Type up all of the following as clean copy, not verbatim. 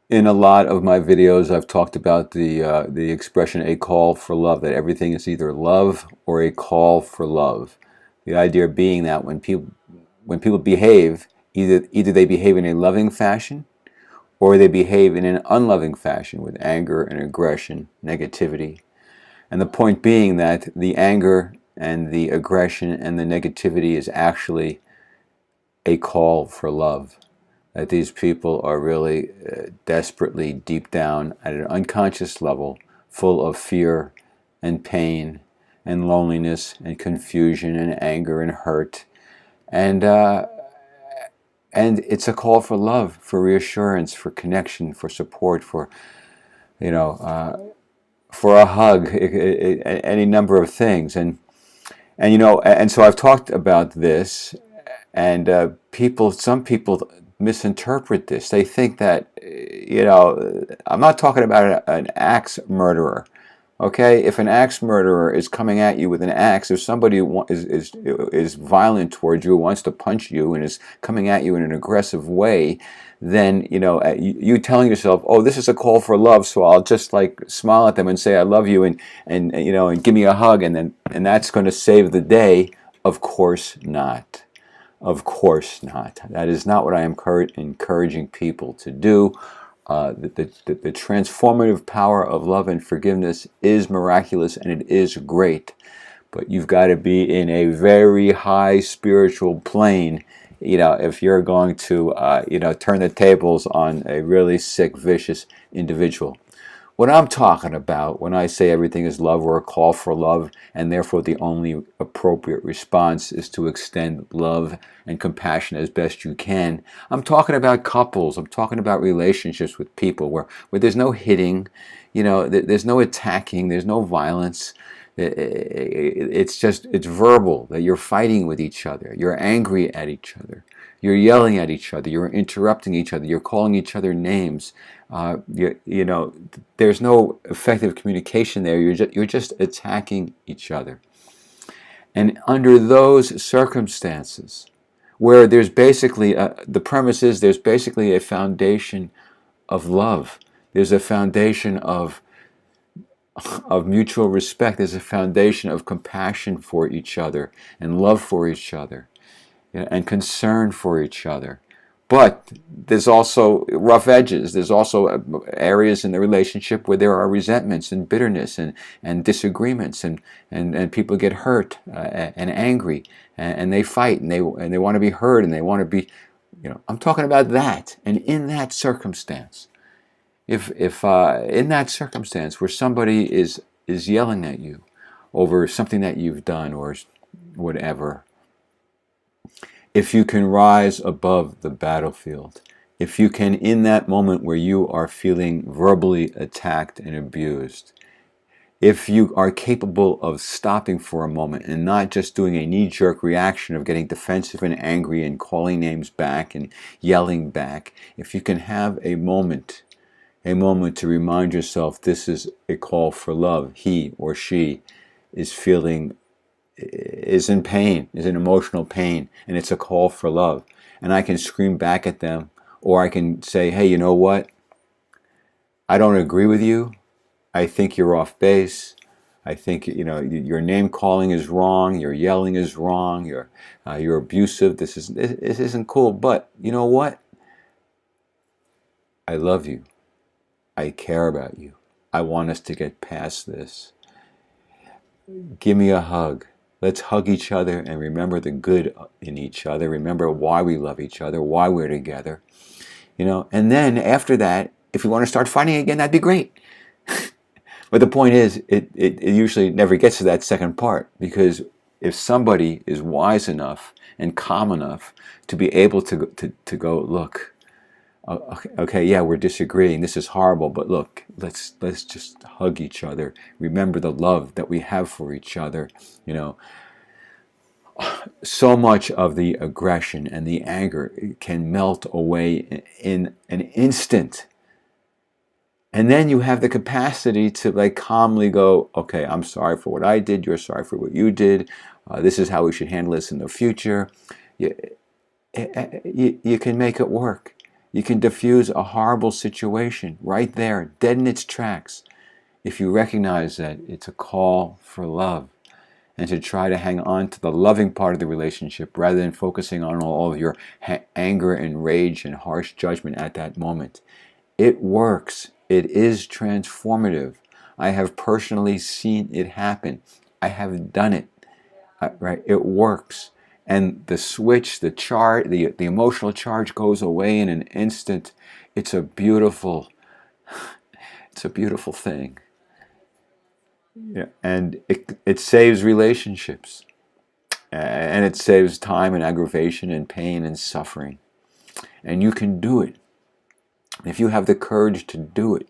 In a lot of my videos, I've talked about the expression "a call for love," that everything is either love or a call for love. The idea being that when people behave, either they behave in a loving fashion or they behave in an unloving fashion with anger and aggression, negativity. And the point being that the anger and the aggression and the negativity is actually a call for love. That these people are really desperately deep down at an unconscious level, full of fear and pain and loneliness and confusion and anger and hurt. And, uh, and it's a call for love, for reassurance, for connection, for support, you know, for a hug, any number of things. And so I've talked about this, and some people misinterpret this. They think that, I'm not talking about an axe murderer. Okay, if an axe murderer is coming at you with an axe, if somebody is violent towards you, wants to punch you, and is coming at you in an aggressive way, then you telling yourself, "Oh, this is a call for love," so I'll just like smile at them and say, "I love you," and give me a hug, and that's going to save the day. Of course not. Of course not. That is not what I am encouraging people to do. The transformative power of love and forgiveness is miraculous, and it is great. But you've got to be in a very high spiritual plane, if you're going to, turn the tables on a really sick, vicious individual. What I'm talking about when I say everything is love or a call for love, and therefore the only appropriate response is to extend love and compassion as best you can, I'm talking about couples. I'm talking about relationships with people where there's no hitting, there's no attacking, there's no violence. It's verbal, that you're fighting with each other, you're angry at each other, you're yelling at each other, you're interrupting each other, you're calling each other names. There's no effective communication there. You're just attacking each other. And under those circumstances, where there's basically the premise is there's basically a foundation of love. There's a foundation of mutual respect. There's a foundation of compassion for each other and love for each other, and concern for each other. But there's also rough edges. There's also areas in the relationship where there are resentments and bitterness and disagreements, and people get hurt and angry, and they fight, and they want to be heard, and they want to be, I'm talking about that. And in that circumstance, if in that circumstance where somebody is yelling at you over something that you've done or whatever, if you can rise above the battlefield, if you can, in that moment where you are feeling verbally attacked and abused, if you are capable of stopping for a moment and not just doing a knee-jerk reaction of getting defensive and angry and calling names back and yelling back, if you can have a moment to remind yourself this is a call for love, he or she is in pain, is in emotional pain, and it's a call for love. And I can scream back at them, or I can say, hey, you know what? I don't agree with you. I think you're off base. I think your name calling is wrong. Your yelling is wrong. You're abusive. This isn't cool. But you know what? I love you. I care about you. I want us to get past this. Give me a hug. Let's hug each other and remember the good in each other. Remember why we love each other, why we're together. And then after that, if we want to start fighting again, that'd be great. But the point is, it usually never gets to that second part, because if somebody is wise enough and calm enough to be able to go, look, okay, yeah, we're disagreeing. This is horrible, but look, let's just hug each other. Remember the love that we have for each other. So much of the aggression and the anger can melt away in an instant. And then you have the capacity to calmly go, okay, I'm sorry for what I did. You're sorry for what you did. This is how we should handle this in the future. You can make it work. You can diffuse a horrible situation right there, dead in its tracks, if you recognize that it's a call for love, and to try to hang on to the loving part of the relationship rather than focusing on all of your anger and rage and harsh judgment at that moment. It works. It is transformative. I have personally seen it happen. I have done it. Right? It works. And the switch, the emotional charge goes away in an instant. It's a beautiful, it's a beautiful thing. Yeah. And it saves relationships. And it saves time and aggravation and pain and suffering. And you can do it. If you have the courage to do it,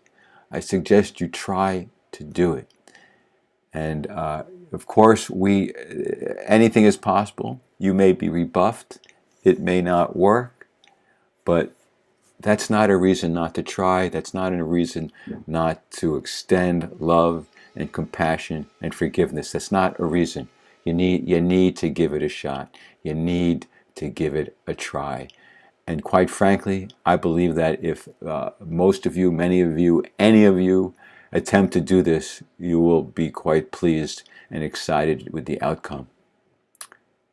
I suggest you try to do it. And of course, anything is possible. You may be rebuffed. It may not work. But that's not a reason not to try. That's not a reason not to extend love and compassion and forgiveness. That's not a reason. You need to give it a shot. You need to give it a try. And quite frankly, I believe that if most of you, many of you, any of you attempt to do this, you will be quite pleased and excited with the outcome.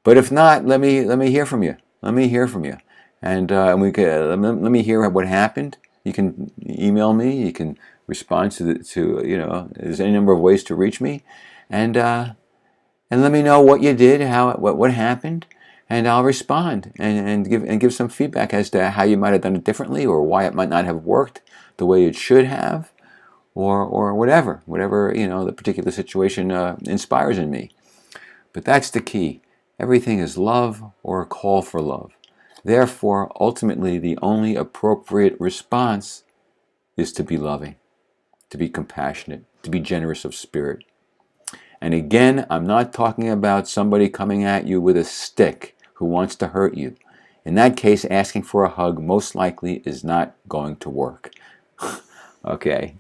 But if not, let me hear from you. Let me hear from you, and let me hear what happened. You can email me. You can respond to there's any number of ways to reach me, and let me know what you did, what happened. And I'll respond and give some feedback as to how you might have done it differently, or why it might not have worked the way it should have, or whatever the particular situation inspires in me. But that's the key. Everything is love or a call for love. Therefore, ultimately, the only appropriate response is to be loving, to be compassionate, to be generous of spirit. And again, I'm not talking about somebody coming at you with a stick who wants to hurt you. In that case, asking for a hug most likely is not going to work. Okay.